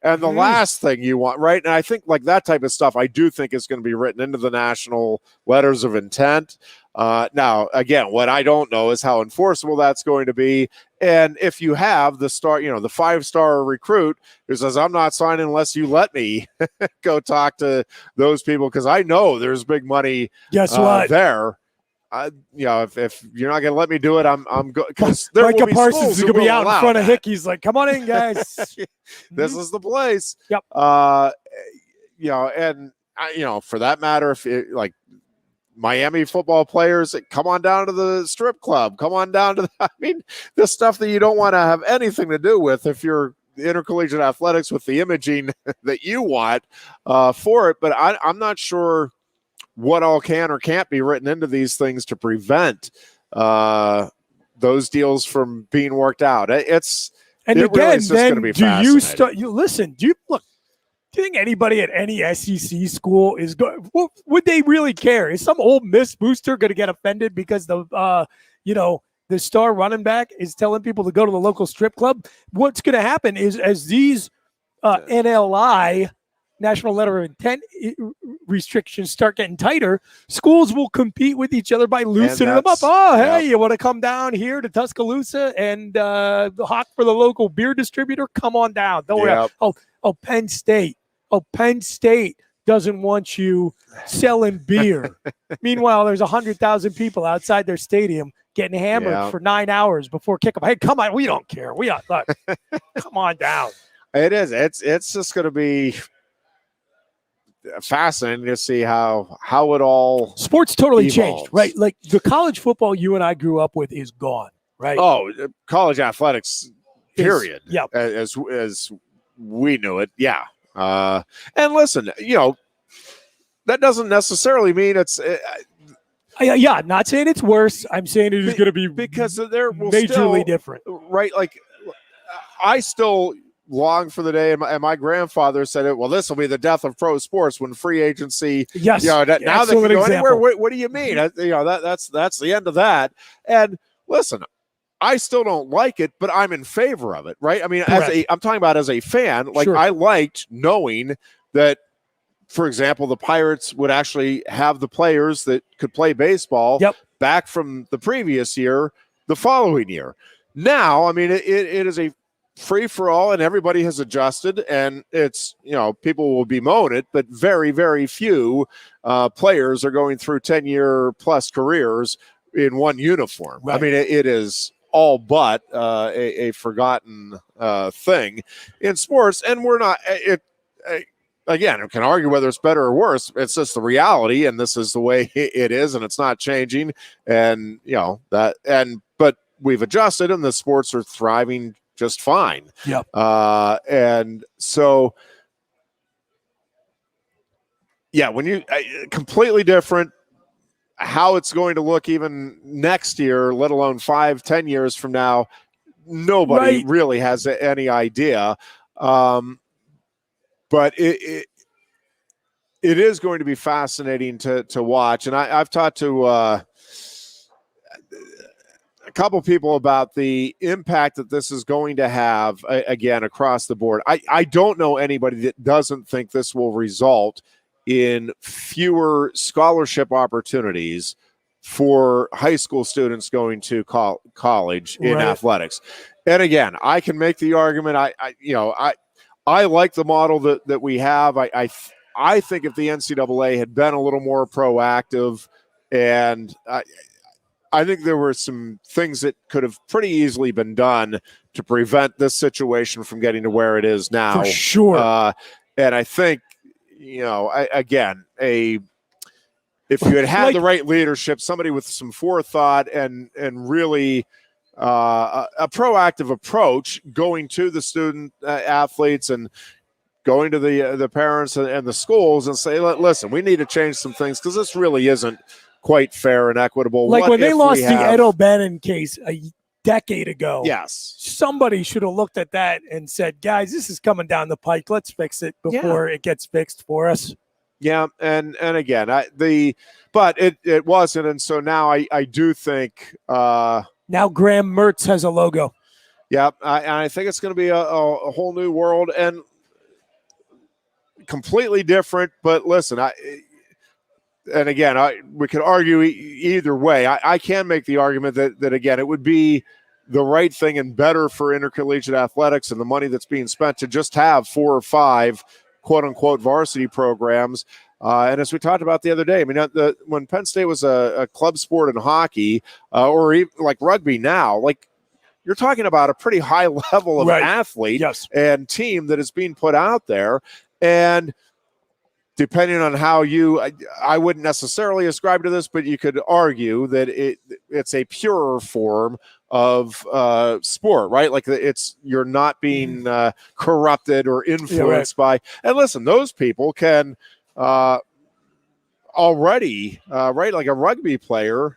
the last thing you want, right? And I think like that type of stuff, I do think is going to be written into the national letters of intent. Now, again, what I don't know is how enforceable that's going to be. And if you have the star, the 5-star recruit who says, I'm not signing unless you let me go talk to those people, because I know there's big money there. If you're not going to let me do it, I'm going, because Micah Parsons is going to be out in front of Hickey's like, come on in, guys. This is the place. Yep. And for that matter, if it, like Miami football players, come on down to the strip club, come on down to the stuff that you don't want to have anything to do with if you're intercollegiate athletics with the imaging that you want for it. But I'm not sure what all can or can't be written into these things to prevent those deals from being worked out. And it again, really is just then gonna be do you fascinating. start? You listen. Do you think anybody at any SEC school is going? Would they really care? Is some Ole Miss booster going to get offended because the the star running back is telling people to go to the local strip club? What's going to happen is as these NLI, National Letter of Intent restrictions start getting tighter, schools will compete with each other by loosening them up. Oh, hey, you want to come down here to Tuscaloosa and hawk for the local beer distributor? Come on down. Don't worry. Penn State. Penn State doesn't want you selling beer. Meanwhile, there's 100,000 people outside their stadium getting hammered for 9 hours before kickoff. Hey, come on. We don't care. Look, come on down. It is. It's just going to be fascinating to see how it all sports totally evolves. changed, right? Like the college football you and I grew up with is gone, right? Oh, college athletics, period. Yeah, as we knew it. Yeah. And listen, that doesn't necessarily mean it's. Not saying it's worse. I'm saying it is going to be because there will majorly different, right? Like I still long for the day, and my grandfather said it. Well, this will be the death of pro sports when free agency. Yes, now they can go anywhere. What do you mean? Mm-hmm. That's the end of that. And listen, I still don't like it, but I'm in favor of it, right? I mean, I'm talking about as a fan. Like I liked knowing that, for example, the Pirates would actually have the players that could play baseball back from the previous year, the following year. Now, I mean, it is a free for all, and everybody has adjusted, and it's people will bemoan it, but very, very few players are going through 10-year plus careers in one uniform. Right. I mean, it is all but a forgotten thing in sports, and we're not. Again, I can argue whether it's better or worse. It's just the reality, and this is the way it is, and it's not changing. And but we've adjusted, and the sports are thriving just fine. Yeah. And so, when you completely different. How it's going to look even next year, let alone 5-10 years from now, nobody really has any idea. But it is going to be fascinating to watch. And I've talked to a couple people about the impact that this is going to have, again, across the board. I don't know anybody that doesn't think this will result in fewer scholarship opportunities for high school students going to college in athletics. And again, I can make the argument. I like the model that we have. I think if the NCAA had been a little more proactive, and I think there were some things that could have pretty easily been done to prevent this situation from getting to where it is now. For sure. And I think, if you had the right leadership, somebody with some forethought and really a proactive approach going to the student athletes and going to the parents and the schools and say, listen, we need to change some things because this really isn't quite fair and equitable. Like when they lost the Ed O'Bannon case a decade ago. Yes. Somebody should have looked at that and said, guys, this is coming down the pike. Let's fix it before it gets fixed for us. Yeah. And again, but it wasn't. And so now I do think now Graham Mertz has a logo. Yeah. I think it's going to be a whole new world and completely different, but listen, we could argue either way. I can make the argument that again, it would be the right thing and better for intercollegiate athletics and the money that's being spent to just have 4 or 5 quote unquote varsity programs. And as we talked about the other day, I mean, when Penn State was a club sport in hockey or even like rugby now, like you're talking about a pretty high level of athlete and team that is being put out there. And depending on how I wouldn't necessarily ascribe to this, but you could argue that it's a purer form of sport, right? Like you're not being corrupted or influenced by. And listen, those people can already, right? Like a rugby player.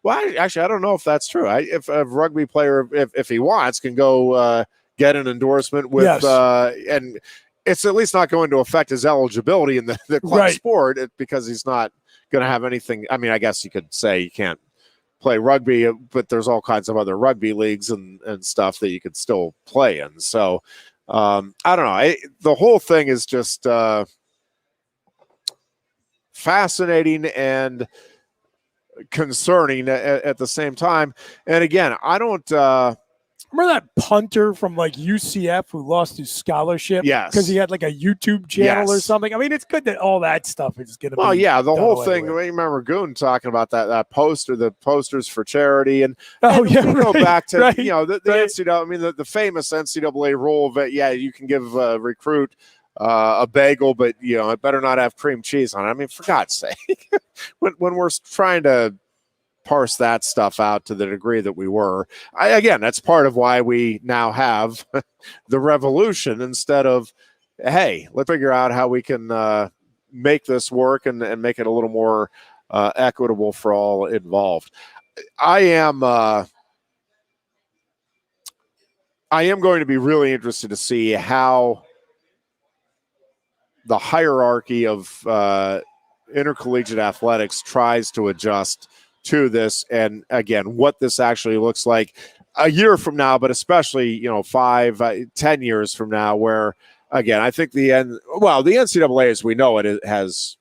Well, actually, I don't know if that's true. If a rugby player, if he wants, can go get an endorsement with, Yes. and it's at least not going to affect his eligibility in the club Right. sport because he's not going to have anything. I mean, I guess you could say you can't play rugby, but there's all kinds of other rugby leagues and stuff that you could still play in. So I don't know. The whole thing is just fascinating and concerning at the same time. And again, I don't remember that punter from like UCF who lost his scholarship? Yes. Because he had like a YouTube channel or something. I mean, it's good that all that stuff is going to be. Well, yeah, the whole thing. With. You remember Goon talking about that poster, the posters for charity, and we go back to right, the NCAA. I mean, the famous NCAA rule that you can give a recruit a bagel, but it better not have cream cheese on it. I mean, for God's sake, when we're trying to parse that stuff out to the degree that we were, again, that's part of why we now have the revolution instead of, hey, let's figure out how we can make this work and make it a little more equitable for all involved. I am going to be really interested to see how the hierarchy of intercollegiate athletics tries to adjust to this, and again, what this actually looks like a year from now, but especially 5-10 years from now, where again, I think the NCAA as we know it has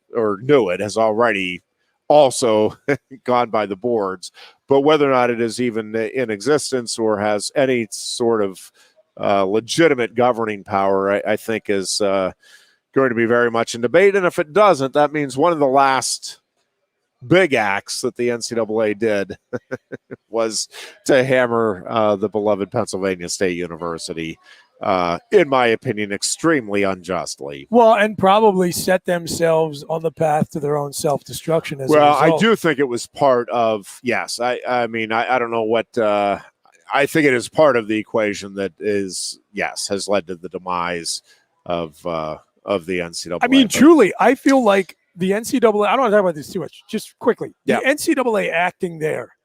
already also gone by the boards, but whether or not it is even in existence or has any sort of legitimate governing power, I think is going to be very much in debate. And if it doesn't, that means one of the last big acts that the NCAA did was to hammer the beloved Pennsylvania State University, in my opinion, extremely unjustly. Well, and probably set themselves on the path to their own self-destruction as a result. I do think it was part of, yes. I mean, I don't know what, I think it is part of the equation that is, yes, has led to the demise of the NCAA. I mean, truly, I feel like the NCAA, I don't want to talk about this too much, just quickly. The NCAA acting there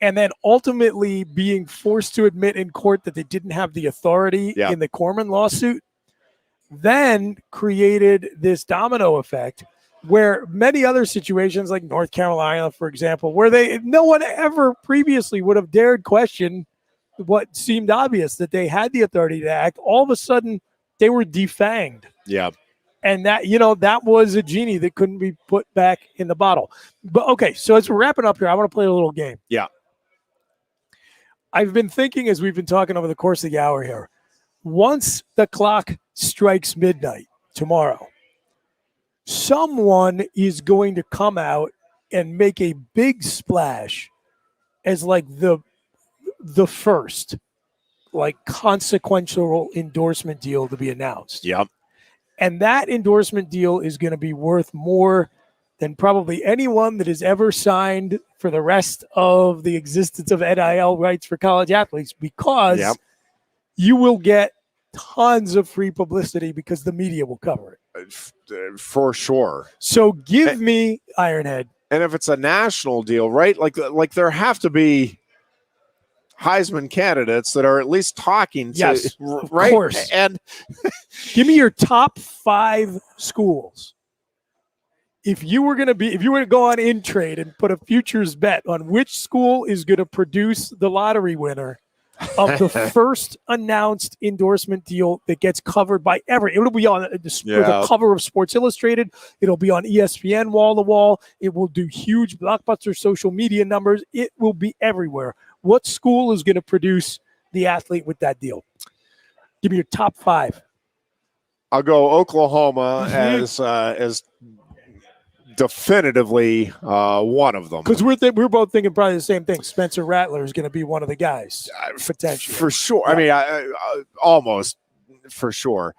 and then ultimately being forced to admit in court that they didn't have the authority in the Corman lawsuit, then created this domino effect where many other situations like North Carolina, for example, where no one ever previously would have dared question what seemed obvious, that they had the authority to act. All of a sudden, they were defanged. Yeah. And that, that was a genie that couldn't be put back in the bottle. But okay, so as we're wrapping up here, I want to play a little game. Yeah. I've been thinking as we've been talking over the course of the hour here, once the clock strikes midnight tomorrow, someone is going to come out and make a big splash as like the first consequential endorsement deal to be announced. Yep. And that endorsement deal is going to be worth more than probably anyone that has ever signed for the rest of the existence of NIL rights for college athletes, because you will get tons of free publicity because the media will cover it. For sure. So give me Ironhead. And if it's a national deal, right? Like there have to be Heisman candidates that are at least talking to, yes, right? Of course. And give me your top 5 schools. If you were going to go on InTrade and put a futures bet on which school is going to produce the lottery winner of the first announced endorsement deal that gets covered by it'll be on the cover of Sports Illustrated. It'll be on ESPN wall to wall. It will do huge blockbuster social media numbers. It will be everywhere. What school is going to produce the athlete with that deal? Give me your top 5. I'll go Oklahoma as definitively one of them. Because we're both thinking probably the same thing. Spencer Rattler is going to be one of the guys, potentially. For sure. Yeah. I mean, I almost for sure.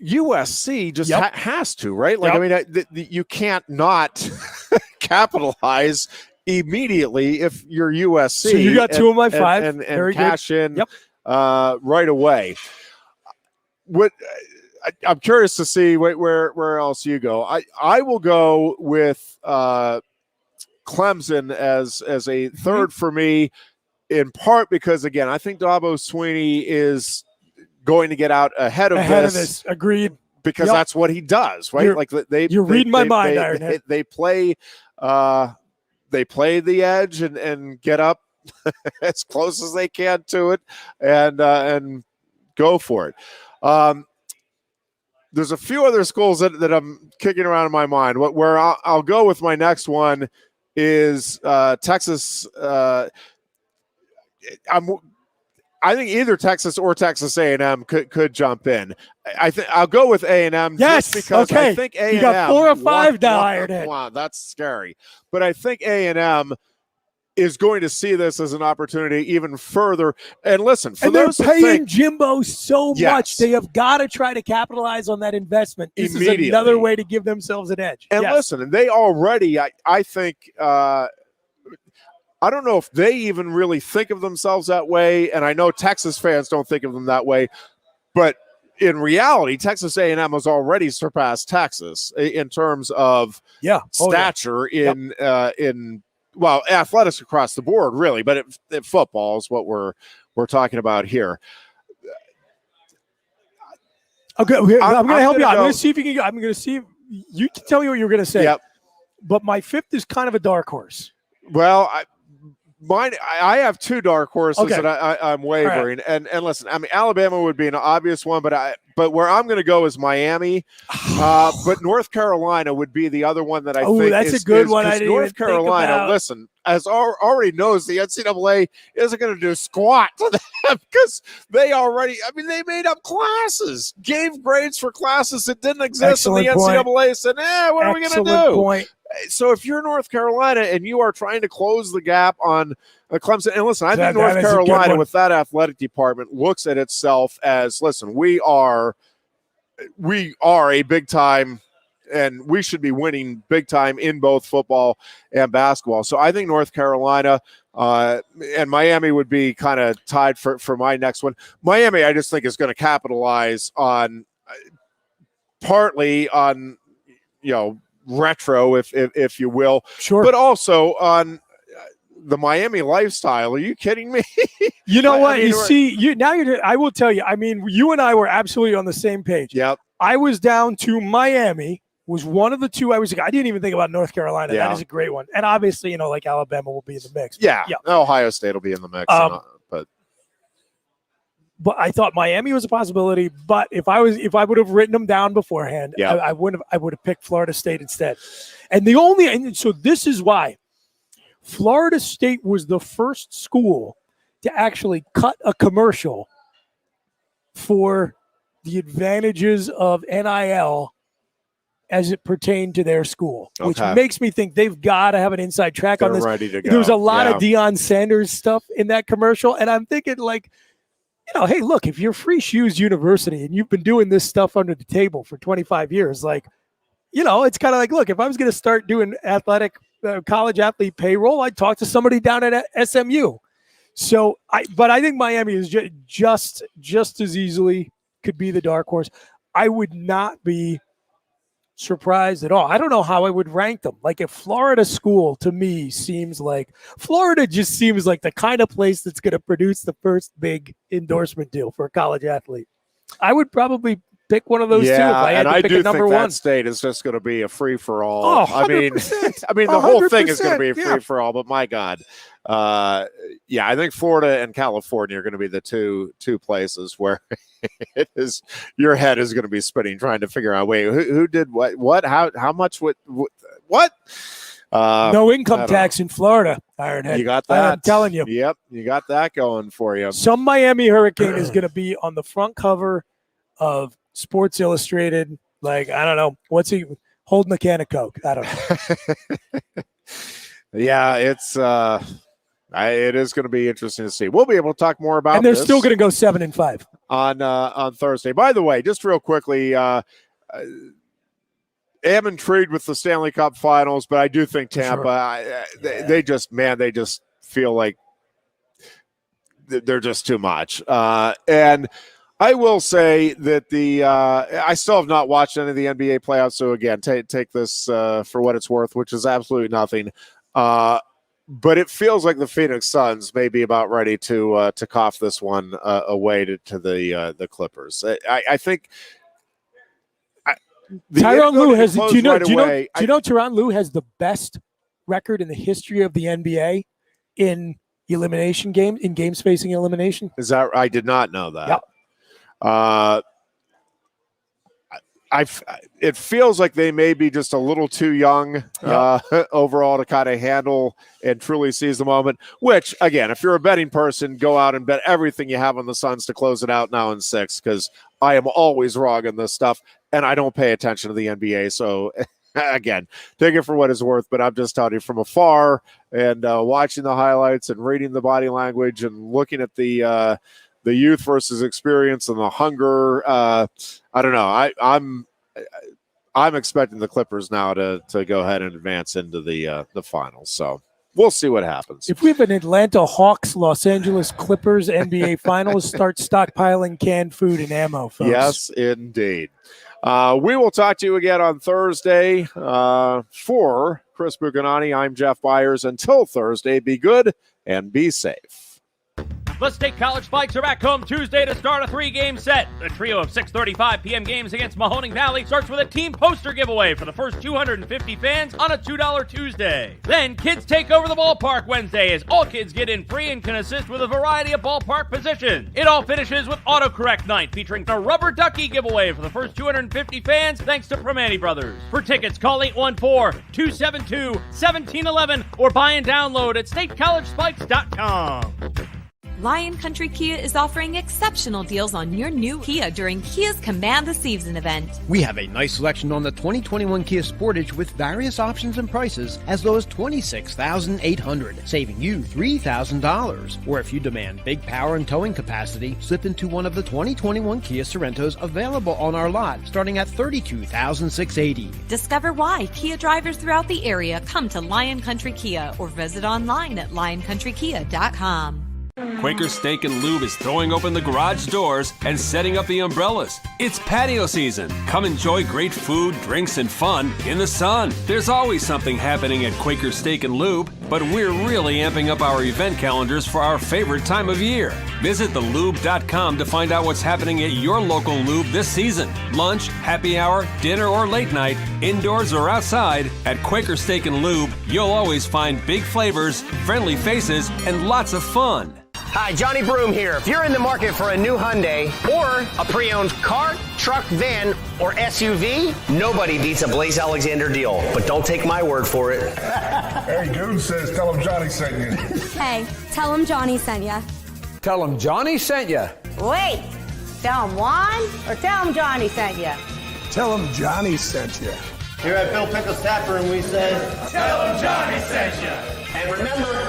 USC just has to, right? Like, I mean, you can't not capitalize immediately if you're USC. So you got 2 of my 5 and Very cash good. in right away. I'm curious to see where else you go. I will go with Clemson as a third for me, in part because, again, I think Dabo Swinney is going to get out ahead of this. Agreed. Because that's what he does, right? You're reading my mind, Ironhead. They play the edge and get up as close as they can to it and go for it. There's a few other schools that I'm kicking around in my mind. Where I'll go with my next one is Texas. I think either Texas or Texas A&M could jump in. I'll go with A&M just because I think A&M. You got 4 or 5 now, Ironhead. Wow, that's scary. But I think A&M is going to see this as an opportunity even further. And listen, for those they're paying Jimbo so much, they have got to try to capitalize on that investment. This is another way to give themselves an edge. And listen, and they already, I think, I don't know if they even really think of themselves that way, and I know Texas fans don't think of them that way, but in reality, Texas A&M has already surpassed Texas in terms of stature in athletics across the board, really, but football is what we're talking about here. Okay, I'm going to help you out. I'm going to see if you can. I'm going to see if you can tell me what you're going to say. Yep. But my 5th is kind of a dark horse. Well, I have 2 dark horses that I'm wavering, right. and listen, I mean, Alabama would be an obvious one, but where I'm going to go is Miami, but North Carolina would be the other one that I think that's a good one. I didn't North even Carolina, think about. Listen, as already knows, the NCAA isn't going to do squat to them because they made up classes, gave grades for classes that didn't exist, and the NCAA said, what are we going to do? Point. So if you're North Carolina and you are trying to close the gap on Clemson, and listen, I think North Carolina with that athletic department looks at itself as, listen, we are a big time, and we should be winning big time in both football and basketball. So I think North Carolina and Miami would be kind of tied for my next one. Miami, I just think, is going to capitalize on partly on, retro, if you will, sure, but also on the Miami lifestyle. Are you kidding me? You know what? I will tell you. I mean, you and I were absolutely on the same page. Yep. I was down to Miami. Was one of the 2 I didn't even think about North Carolina. Yeah. That is a great one. And obviously, like Alabama will be in the mix. Yeah. Ohio State will be in the mix. But I thought Miami was a possibility. But if I would have written them down beforehand, I would have picked Florida State instead. And so this is why Florida State was the first school to actually cut a commercial for the advantages of NIL as it pertained to their school, which makes me think they've got to have an inside track on this. Ready to go. There's a lot of Deion Sanders stuff in that commercial, and I'm thinking hey, look, if you're Free Shoes University and you've been doing this stuff under the table for 25 years, it's kind of like, look, if I was going to start doing college athlete payroll, I'd talk to somebody down at SMU. So, but I think Miami is just as easily could be the dark horse. I would not be surprised at all. I don't know how I would rank them. Like, if Florida school to me seems like Florida just seems like the kind of place that's going to produce the first big endorsement deal for a college athlete. I would probably pick one of those two. If I had to pick a number one. That state is just going to be a free for all. Oh, I mean, the whole thing is going to be a free for all. But my God, I think Florida and California are going to be the two places where it is. Your head is going to be spinning trying to figure out. Wait, who did what? How much? What? No income tax in Florida, Ironhead. You got that. I'm telling you. Yep, you got that going for you. Some Miami Hurricane is going to be on the front cover of Sports Illustrated. Like, I don't know. What's he holding a can of Coke? I don't know. Yeah, it's it is going to be interesting to see. We'll be able to talk more about. And they're still going to go 7-5 on Thursday. By the way, just real quickly, am intrigued with the Stanley Cup Finals, but I do think Tampa. They just feel like they're just too much. And I will say that I still have not watched any of the NBA playoffs. So again, take this for what it's worth, which is absolutely nothing. But it feels like the Phoenix Suns may be about ready to cough this one away to the Clippers. I think Tyronn Lue has. Do you know Tyronn Lue has the best record in the history of the NBA in elimination games, in games facing elimination? Is that? I did not know that. Yep. It feels like they may be just a little too young overall to kind of handle and truly seize the moment, which, again, if you're a betting person, go out and bet everything you have on the Suns to close it out now in 6, because I am always wrong in this stuff, and I don't pay attention to the NBA. So, again, take it for what it's worth, but I'm just telling you from afar and watching the highlights and reading the body language and looking at the youth versus experience and the hunger. I don't know. I'm expecting the Clippers now to go ahead and advance into the finals. So we'll see what happens. If we have an Atlanta Hawks, Los Angeles Clippers NBA finals, start stockpiling canned food and ammo, folks. Yes, indeed. We will talk to you again on Thursday. For Chris Buganani, I'm Jeff Byers. Until Thursday, be good and be safe. The State College Spikes are back home Tuesday to start a 3-game set. The trio of 6:35 p.m. games against Mahoning Valley starts with a team poster giveaway for the first 250 fans on a $2 Tuesday. Then kids take over the ballpark Wednesday as all kids get in free and can assist with a variety of ballpark positions. It all finishes with autocorrect night featuring a rubber ducky giveaway for the first 250 fans thanks to Primanti Brothers. For tickets, call 814-272-1711 or buy and download at statecollegespikes.com. Lion Country Kia is offering exceptional deals on your new Kia during Kia's Command the Season event. We have a nice selection on the 2021 Kia Sportage with various options and prices as low as $26,800, saving you $3,000. Or if you demand big power and towing capacity, slip into one of the 2021 Kia Sorrentos available on our lot, starting at $32,680. Discover why Kia drivers throughout the area come to Lion Country Kia or visit online at lioncountrykia.com. Quaker Steak and Lube is throwing open the garage doors and setting up the umbrellas. It's patio season. Come enjoy great food, drinks, and fun in the sun. There's always something happening at Quaker Steak and Lube, but we're really amping up our event calendars for our favorite time of year. Visit thelube.com to find out what's happening at your local lube this season. Lunch, happy hour, dinner, or late night, indoors or outside, at Quaker Steak and Lube, you'll always find big flavors, friendly faces, and lots of fun. Hi, Johnny Broom here. If you're in the market for a new Hyundai or a pre-owned car, truck, van, or SUV, nobody beats a Blaze Alexander deal. But don't take my word for it. Hey, Goon says tell him Johnny sent you. Hey, tell him Johnny sent ya. Tell him Johnny sent ya. Wait, tell him Juan or tell him Johnny sent ya? Tell him Johnny sent you. Here at Bill Pickles Tap Room, we say, tell him Johnny sent ya. And remember,